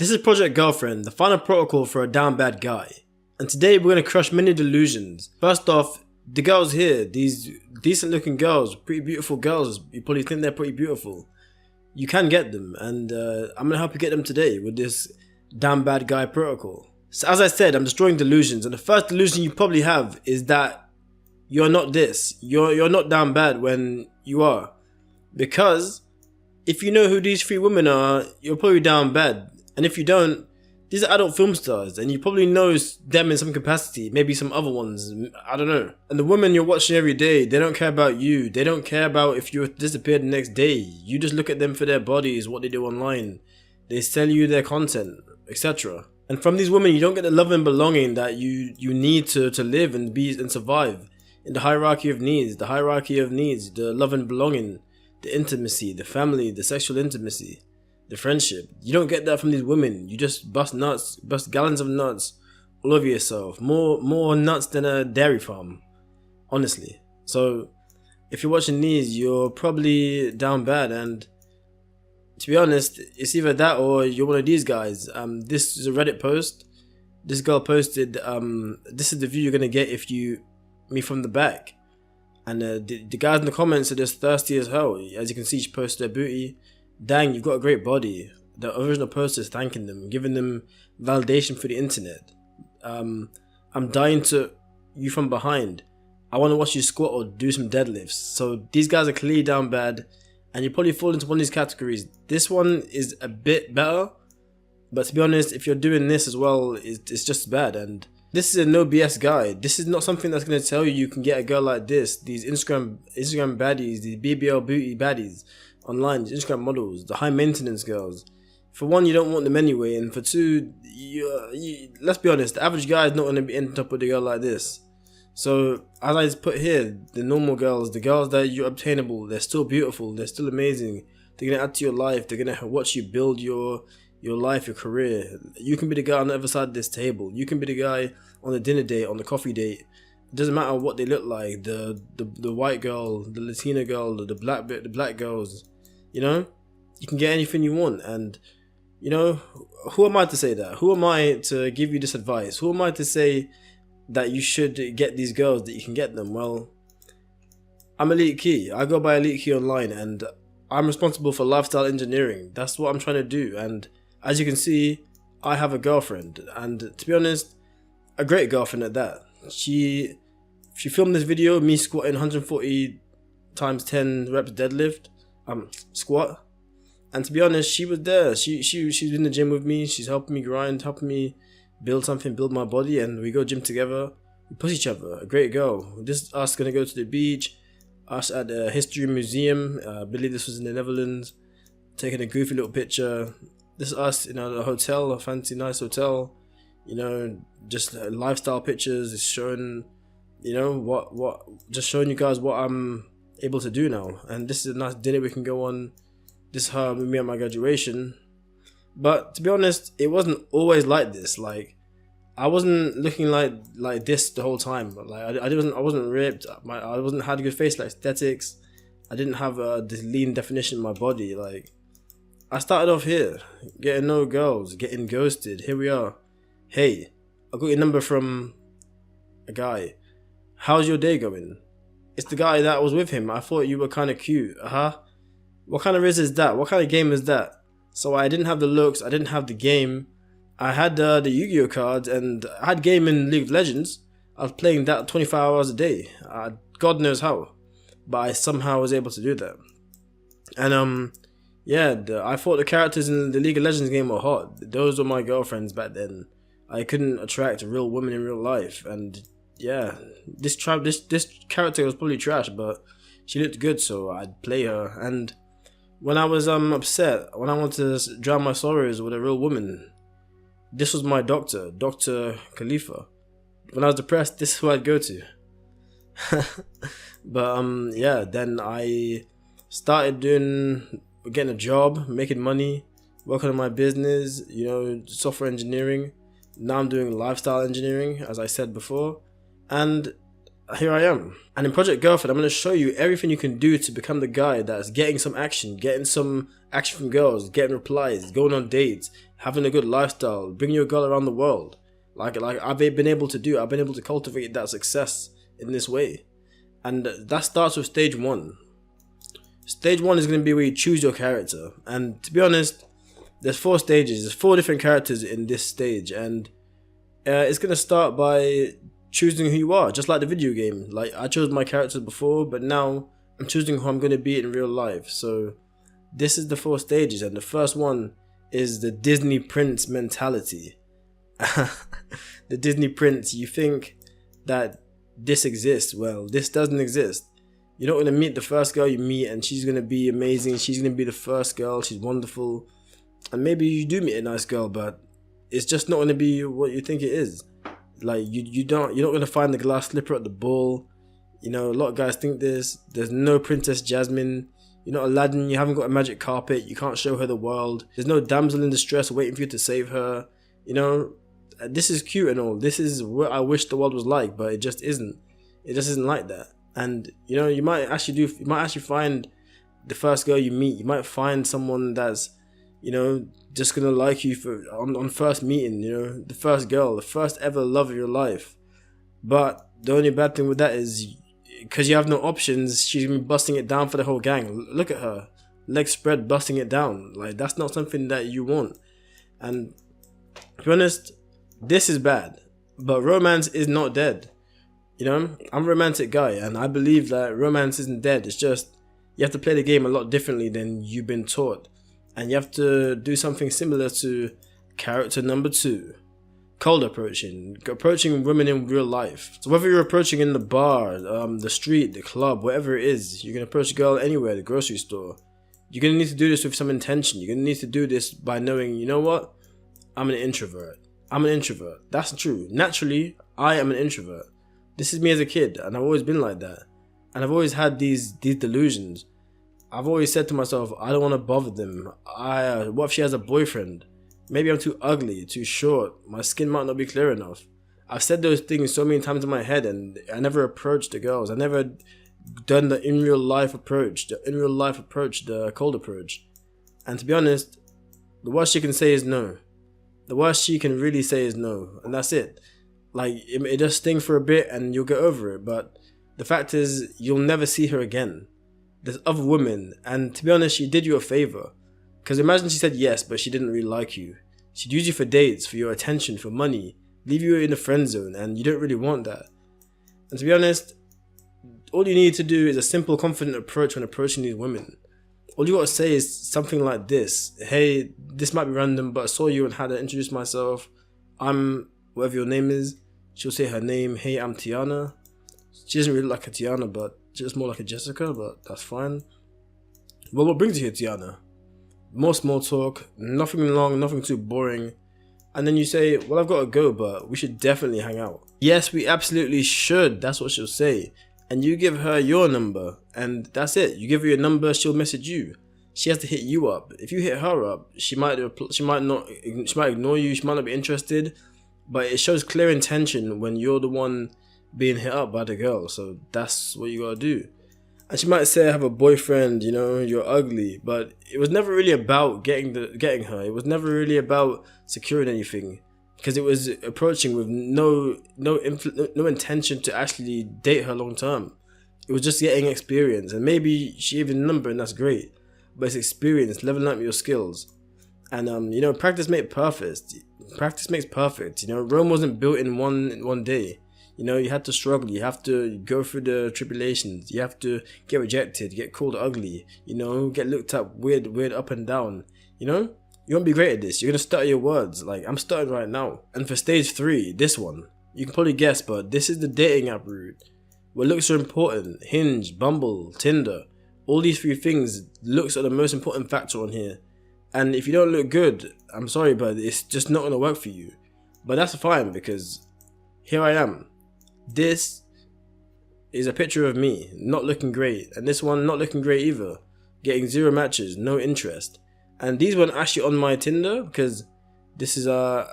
This is Project Girlfriend, the final protocol for a down bad guy. And today we're going to crush many delusions. First off, the girls here, these decent looking girls, pretty beautiful girls, you probably think they're pretty beautiful. You can get them, and I'm going to help you get them today with this down bad guy protocol. So as I said, I'm destroying delusions, and the first delusion you probably have is that you're not this. You're not down bad when you are. Because if you know who these three women are, you're probably down bad. And if you don't, these are adult film stars, and you probably know them in some capacity, maybe some other ones, I don't know. And the women you're watching every day, they don't care about you. They don't care about if you disappear the next day. You just look at them for their bodies, what they do online. They sell you their content, etc. And from these women, you don't get the love and belonging that you need to live and be and survive. In the hierarchy of needs, the love and belonging, the intimacy, the family, the sexual intimacy, the friendship. You don't get that from these women. You just bust gallons of nuts all over yourself. More nuts than a dairy farm, honestly. So if you're watching these, you're probably down bad, and to be honest, it's either that or you're one of these guys. This is a Reddit post. This girl posted, this is the view you're gonna get if you me from the back. And the guys in the comments are just thirsty as hell. As you can see, she posted her booty. Dang, you've got a great body. The original post is thanking them, giving them validation for the internet. I'm dying to you from behind. I want to watch you squat or do some deadlifts. So these guys are clearly down bad, and you probably fall into one of these categories. This one is a bit better, but to be honest, if you're doing this as well, it's just as bad. And this is a no BS guy. This is not something that's going to tell you can get a girl like this. These Instagram baddies, these BBL booty baddies online, these Instagram models, the high maintenance girls. For one, you don't want them anyway, and for two, let's be honest, the average guy is not going to end up with a girl like this. So as I put here, the normal girls, the girls that you're obtainable, they're still beautiful, they're still amazing. They're going to add to your life. They're going to watch you build your life, your career. You can be the guy on the other side of this table. You can be the guy on the dinner date, on the coffee date. It doesn't matter what they look like. The white girl, the Latina girl, the black girls. You know, you can get anything you want. And you know, who am I to say that? Who am I to give you this advice? Who am I to say that you should get these girls, that you can get them? Well, I'm EliteKi. I go by EliteKi online, and I'm responsible for lifestyle engineering. That's what I'm trying to do. And as you can see, I have a girlfriend, and to be honest, a great girlfriend at that. She filmed this video, me squatting 140 times 10 reps deadlift, squat. And to be honest, she was there. She's in the gym with me. She's helping me grind, helping me build something, build my body, and we go gym together. We push each other. A great girl. This is us gonna go to the beach. Us at the history museum. I believe this was in the Netherlands. Taking a goofy little picture. This is us in a hotel, a fancy nice hotel. You know, just lifestyle pictures. It's showing, you know, just showing you guys what I'm able to do now. And this is a nice dinner we can go on. This is her with me at my graduation. But to be honest, it wasn't always like this. Like, I wasn't looking like this the whole time. Like, I wasn't ripped. I wasn't had a good face like aesthetics. I didn't have this lean definition in my body. Like, I started off here, getting no girls, getting ghosted. Here we are. Hey, I got your number from a guy. How's your day going? It's the guy that was with him. I thought you were kind of cute. What kind of riz is that? What kind of game is that? So I didn't have the looks. I didn't have the game. I had the Yu-Gi-Oh cards, and I had game in League of Legends. I was playing that 25 hours a day. God knows how. But I somehow was able to do that. And yeah, I thought the characters in the League of Legends game were hot. Those were my girlfriends back then. I couldn't attract real women in real life. And yeah, this character was probably trash, but she looked good, so I'd play her. And when I was upset, when I wanted to drown my sorrows with a real woman, this was my doctor, Dr. Khalifa. When I was depressed, this is who I'd go to. But yeah, then I started getting a job, making money, working on my business, you know, software engineering. Now I'm doing lifestyle engineering, as I said before. And here I am. And in Project Girlfriend, I'm going to show you everything you can do to become the guy that's getting some action from girls, getting replies, going on dates, having a good lifestyle, bringing your girl around the world. Like I've been able to do. I've been able to cultivate that success in this way. And that starts with stage 1. Stage 1 is going to be where you choose your character. And to be honest, there's 4 stages. There's 4 different characters in this stage. And it's going to start by choosing who you are, just like the video game. Like, I chose my characters before, but now I'm choosing who I'm going to be in real life. So this is the 4 stages. And the first one is the Disney Prince mentality. The Disney Prince, you think that this exists. Well, this doesn't exist. You're not going to meet the first girl you meet and she's going to be amazing. She's going to be the first girl. She's wonderful. And maybe you do meet a nice girl, but it's just not going to be what you think it is. Like, you're not going to find the glass slipper at the ball. You know, a lot of guys think this. There's no Princess Jasmine. You're not Aladdin. You haven't got a magic carpet. You can't show her the world. There's no damsel in distress waiting for you to save her. You know, this is cute and all. This is what I wish the world was like, but it just isn't. It just isn't like that. And you know, you might actually find the first girl you meet. You might find someone that's, you know, just gonna like you on first meeting. You know, the first girl, the first ever love of your life. But the only bad thing with that is, because you have no options, she's gonna be busting it down for the whole gang. Look at her, legs spread, busting it down. Like, that's not something that you want. And to be honest, this is bad. But romance is not dead. You know, I'm a romantic guy, and I believe that romance isn't dead. It's just, you have to play the game a lot differently than you've been taught. And you have to do something similar to character number 2. Cold approaching women in real life. So whether you're approaching in the bar, the street, the club, whatever it is, you can approach a girl anywhere, the grocery store. You're going to need to do this with some intention. You're going to need to do this by knowing, you know what? I'm an introvert. That's true. Naturally, I am an introvert. This is me as a kid, and I've always been like that. And I've always had these delusions. I've always said to myself, I don't want to bother them. What if she has a boyfriend? Maybe I'm too ugly, too short. My skin might not be clear enough. I've said those things so many times in my head, and I never approached the girls. I never done the in real life approach, the cold approach. And to be honest, the worst she can say is no. The worst she can really say is no, and that's it. Like, it just stings for a bit and you'll get over it, but the fact is, you'll never see her again. There's other women, and to be honest, she did you a favor. Because imagine she said yes, but she didn't really like you. She'd use you for dates, for your attention, for money, leave you in the friend zone, and you don't really want that. And to be honest, all you need to do is a simple, confident approach when approaching these women. All you gotta say is something like this. Hey, this might be random, but I saw you and had to introduce myself. I'm whatever your name is. She'll say her name. Hey, I'm Tiana. She doesn't really look like a Tiana, but just more like a Jessica, but that's fine. Well, what brings you here, Tiana? More small talk, nothing long, nothing too boring. And then you say, well, I've got to go, but we should definitely hang out. Yes, we absolutely should. That's what she'll say. And you give her your number, and that's it. You give her your number, she'll message you. She has to hit you up. If you hit her up, she might ignore you. She might not be interested. But it shows clear intention when you're the one being hit up by the girl. So that's what you gotta do. And she might say, I have a boyfriend, you know, you're ugly. But it was never really about getting her. It was never really about securing anything. Because it was approaching with no intention to actually date her long term. It was just getting experience. And maybe she gave you a number, and that's great. But it's experience, leveling up your skills. And, you know, practice makes perfect. Practice makes perfect. You know, Rome wasn't built in one day. You know, you had to struggle. You have to go through the tribulations. You have to get rejected, get called ugly. You know, get looked up weird up and down. You know, you won't be great at this. You're going to stutter your words. Like, I'm stuttering right now. And for stage 3, this one, you can probably guess, but this is the dating app route. Where looks are important. Hinge, Bumble, Tinder. All these 3 things, looks are the most important factor on here. And if you don't look good, I'm sorry, but it's just not going to work for you. But that's fine, because here I am. This is a picture of me, not looking great. And this one, not looking great either. Getting 0 matches, no interest. And these weren't actually on my Tinder, because this is, I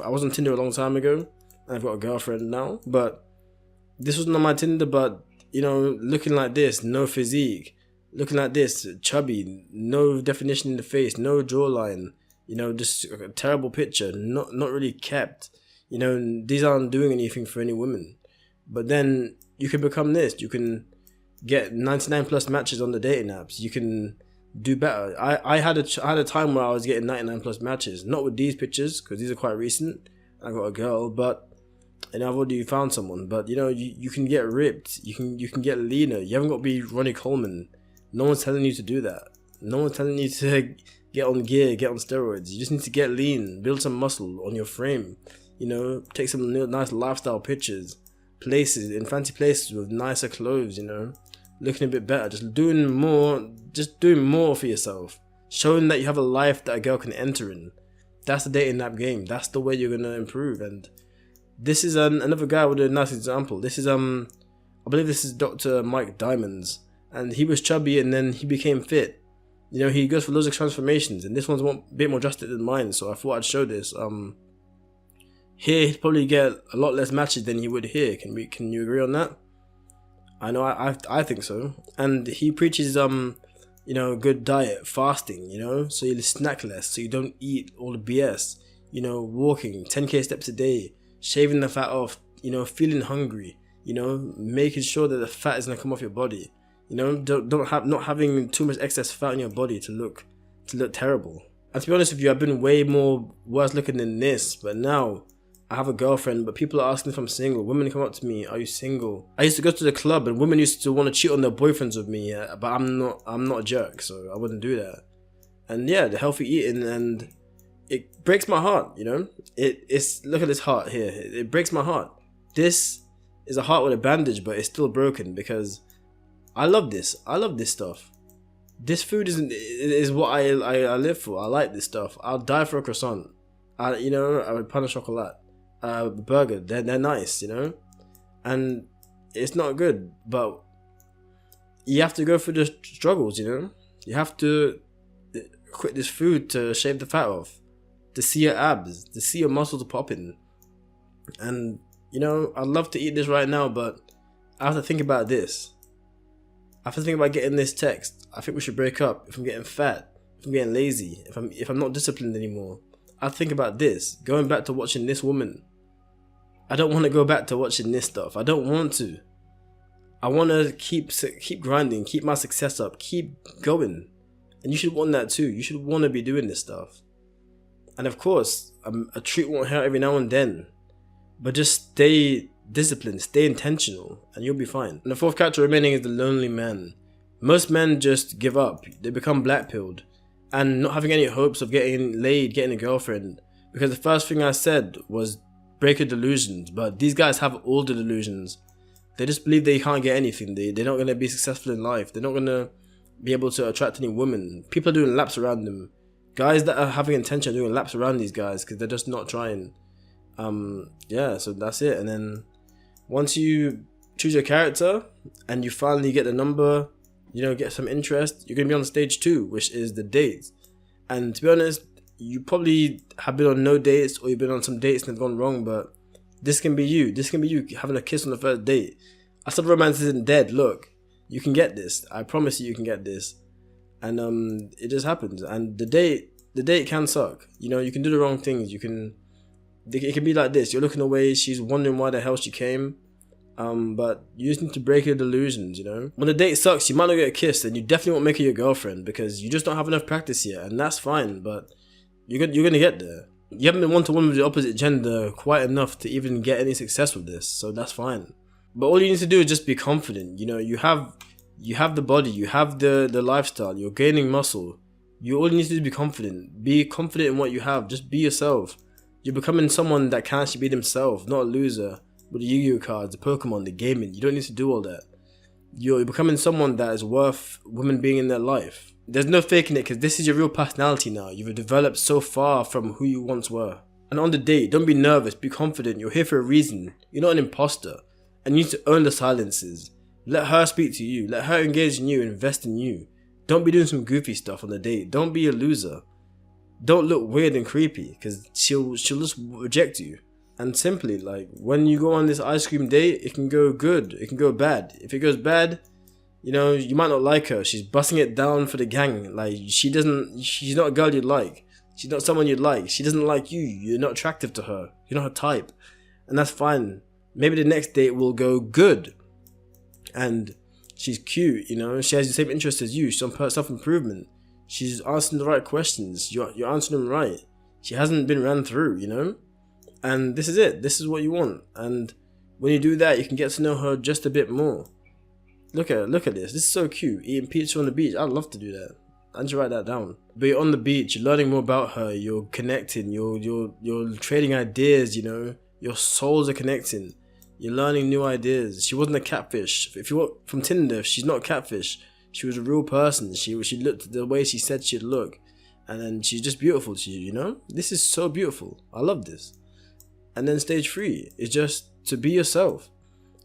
was on Tinder a long time ago. I've got a girlfriend now. But This wasn't on my Tinder, but you know, looking like this, no physique, looking like this, chubby, no definition in the face, no jawline, you know, just a terrible picture, not really kept. You know, these aren't doing anything for any women. But then you can become this. You can get 99 plus matches on the dating apps. You can do better. I had a time where I was getting 99 plus matches, not with these pictures because these are quite recent. I got a girl, but and I've already found someone. But you know, you can get ripped. You can get leaner. You haven't got to be Ronnie Coleman. No one's telling you to do that. No one's telling you to get on gear, get on steroids. You just need to get lean, build some muscle on your frame. You know, take some nice lifestyle pictures, places in fancy places with nicer clothes. You know, looking a bit better, just doing more for yourself, showing that you have a life that a girl can enter in. That's the dating app game. That's the way you're gonna improve. And this is another guy with a nice example. This is I believe this is Dr. Mike Diamonds, and he was chubby and then he became fit. You know, he goes for loads of transformations, and this one's a bit more drastic than mine. So I thought I'd show this. Here he'd probably get a lot less matches than he would here. Can you agree on that? I know I think so. And he preaches you know, good diet, fasting, you know, so you snack less, so you don't eat all the BS, you know, walking 10k steps a day, shaving the fat off, you know, feeling hungry, you know, making sure that the fat is gonna come off your body, you know, not having too much excess fat in your body to look terrible. And to be honest with you, I've been way more worse looking than this, but now I have a girlfriend, but people are asking if I'm single. Women come up to me, are you single? I used to go to the club and women used to want to cheat on their boyfriends with me, but I'm not a jerk, so I wouldn't do that. And yeah, the healthy eating, and it breaks my heart, you know? It's look at this heart here. It breaks my heart. This is a heart with a bandage, but it's still broken because I love this. I love this stuff. This food is what I live for. I like this stuff. I'll die for a croissant. You know, a pain au chocolat. Burger, they're nice, you know, and it's not good, but you have to go through the struggles, you know. You have to quit this food to shave the fat off, to see your abs, to see your muscles popping. And you know, I'd love to eat this right now, but I have to think about this. I have to think about getting this text. I think we should break up. If I'm getting fat, if I'm getting lazy, if I'm not disciplined anymore, I think about this, going back to watching this woman. I don't want to go back to watching this stuff. I don't want to. I want to keep grinding, keep my success up, keep going. And you should want that too. You should want to be doing this stuff. And of course, a treat won't hurt every now and then. But just stay disciplined, stay intentional, and you'll be fine. And the fourth character remaining is the lonely man. Most men just give up. They become blackpilled. And not having any hopes of getting laid, getting a girlfriend. Because the first thing I said was break your delusions. But these guys have all the delusions. They just believe they can't get anything. They're not going to be successful in life. They're not going to be able to attract any women. People are doing laps around them. Guys that are having intention are doing laps around these guys because they're just not trying. Yeah, so that's it. And then once you choose your character and you finally get the number, you know, get some interest, you're going to be on stage 2, which is the dates. And to be honest, you probably have been on no dates, or you've been on some dates and have gone wrong, but this can be you. This can be you having a kiss on the first date. I said romance isn't dead. Look, you can get this. I promise you can get this. And it just happens. And the date can suck. You know, you can do the wrong things. It can be like this. You're looking away, she's wondering why the hell she came. But you just need to break your delusions, you know. When the date sucks, you might not get a kiss, and you definitely won't make her your girlfriend because you just don't have enough practice yet, and that's fine. But you're gonna get there. You haven't been one-to-one with the opposite gender quite enough to even get any success with this, so that's fine. But all you need to do is just be confident. You know, you have the body, you have the lifestyle, you're gaining muscle. All you need to do is be confident. Be confident in what you have. Just be yourself. You're becoming someone that can actually be themselves, not a loser with the Yu-Gi-Oh cards, the Pokemon, the gaming. You don't need to do all that. You're becoming someone that is worth women being in their life. There's no faking it because this is your real personality now. You've developed so far from who you once were. And on the date, don't be nervous, be confident. You're here for a reason. You're not an imposter. And you need to earn the silences. Let her speak to you. Let her engage in you, invest in you. Don't be doing some goofy stuff on the date. Don't be a loser. Don't look weird and creepy because she'll just reject you. And simply, like, when you go on this ice cream date, it can go good, it can go bad. If it goes bad, you know, you might not like her. She's busting it down for the gang. Like, she's not a girl you'd like. She's not someone you'd like. She doesn't like you. You're not attractive to her. You're not her type. And that's fine. Maybe the next date will go good. And she's cute, you know. She has the same interests as you. She's on self-improvement. She's asking the right questions. You're answering them right. She hasn't been ran through, you know. And this is it. This is what you want. And when you do that, you can get to know her just a bit more. Look at this. This is so cute. Eating pizza on the beach. I'd love to do that. I need to write that down. But you're on the beach. You're learning more about her. You're connecting. You're trading ideas. You know, your souls are connecting. You're learning new ideas. She wasn't a catfish. If you want from Tinder, she's not a catfish. She was a real person. She looked the way she said she'd look, and then she's just beautiful to you. You know, this is so beautiful. I love this. And then stage 3 is just to be yourself.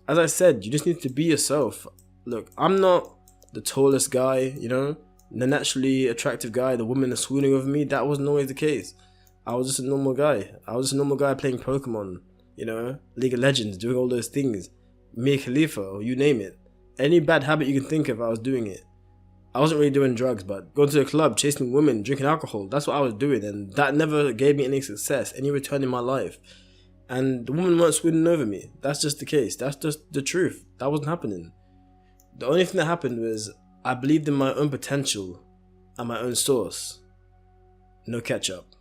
As I said, you just need to be yourself. Look, I'm not the tallest guy, you know, the naturally attractive guy, the women are swooning over me. That wasn't always the case. I was just a normal guy. I was just a normal guy playing Pokemon, you know, League of Legends, doing all those things. Mia Khalifa, or you name it. Any bad habit you can think of, I was doing it. I wasn't really doing drugs, but going to a club, chasing women, drinking alcohol, that's what I was doing. And that never gave me any success, any return in my life. And the women weren't swooning over me. That's just the case. That's just the truth. That wasn't happening. The only thing that happened was I believed in my own potential and my own source. No catch up.